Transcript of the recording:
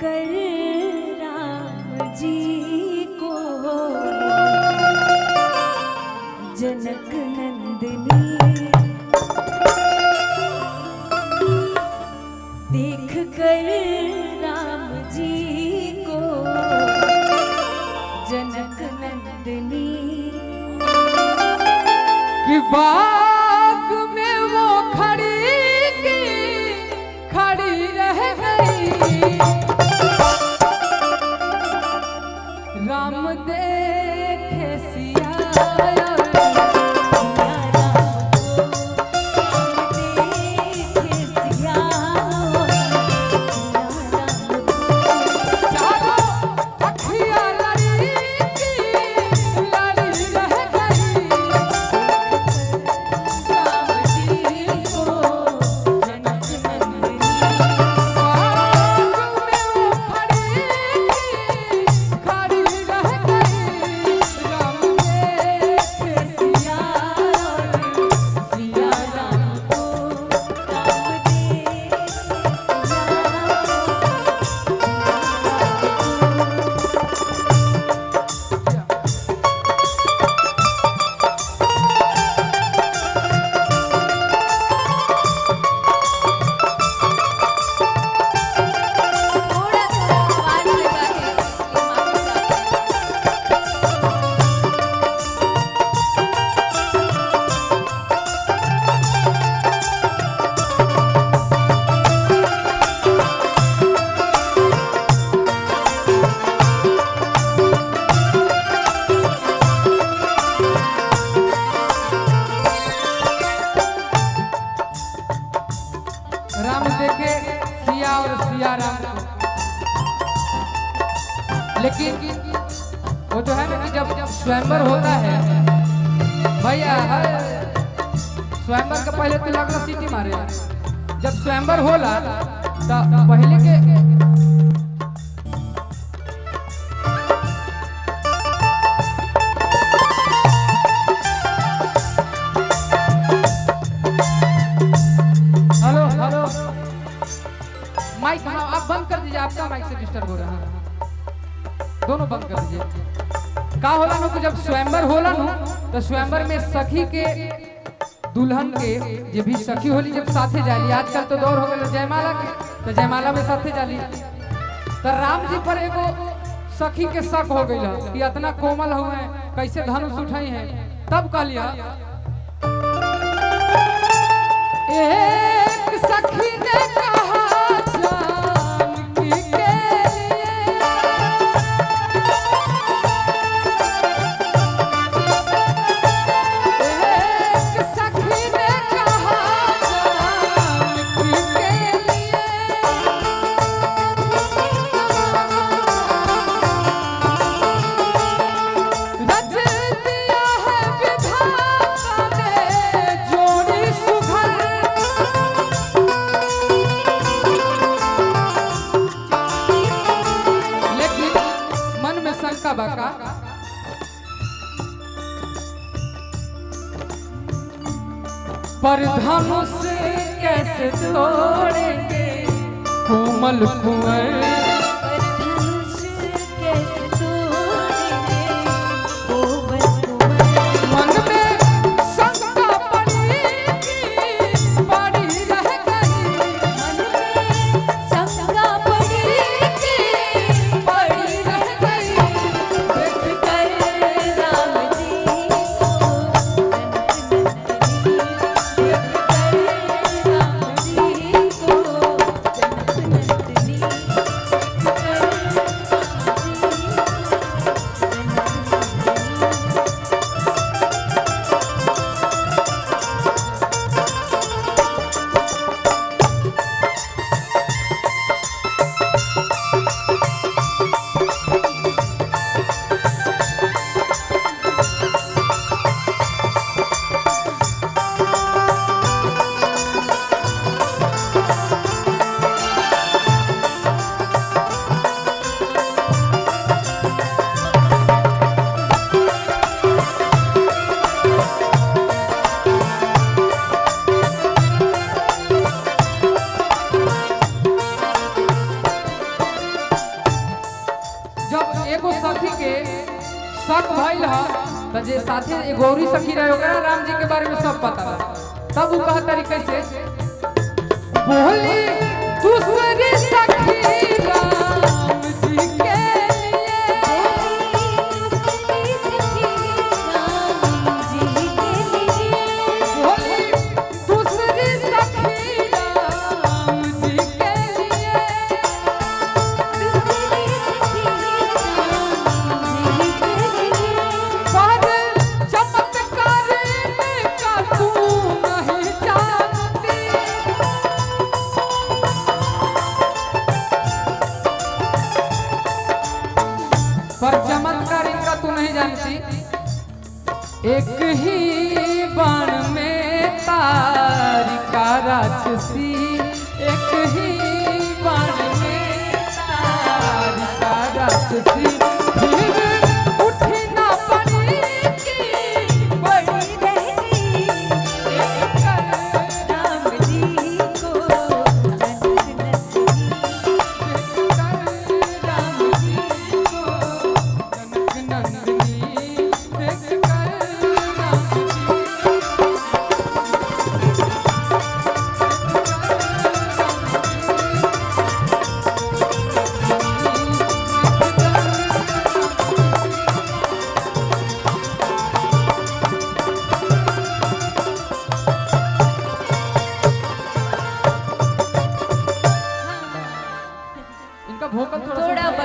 कर राम जी को जनक नंदिनी देख कर राम जी को जनक नंदिनी कि बाग में वो खड़ी रह गई राम देखे सिया राम देखे सिया और सिया राम को। लेकिन वो जो है ना कि जब स्वयंवर होता है भैया स्वयंवर के पहले तो लगना सीटी मारे जब स्वयंवर होला तो पहले के माइक हाँ आप बंद कर दीजिए आपका माइक से डिस्टर्ब हो रहा है दोनों बंद कर दीजिए का होला नु जब स्वयंवर होला नु तो स्वयंवर में सखी के दुल्हन के जे भी सखी होली जब साथे जाली आजकल तो दौर हो गए जयमाला के तो जयमाला में साथे जाली तो राम जी पर एगो सखी के शक हो गई कि इतना कोमल हुए कैसे धनुष उठाई है तब कह लिया एक सखी ने कहा बाका पर धनुष कैसे तोड़ेंगे कोमल कुंवर एगो सखी के शक भइल ह त जे साथे एगो औरी सखी रहे ओकरा राम जी के बारे में सब पता बा। तब वो कहा तरीके से बोली दूसरी सखी राम जी के लिए बोली दूसरी सखी राम जी के लिए पर चमत्कार का तू नहीं जानती पर चमत्कार इनका तू नहीं जानती। एक ही बाण में तारिका राक्षसी, एक ही बाण में तारिका राक्षसी।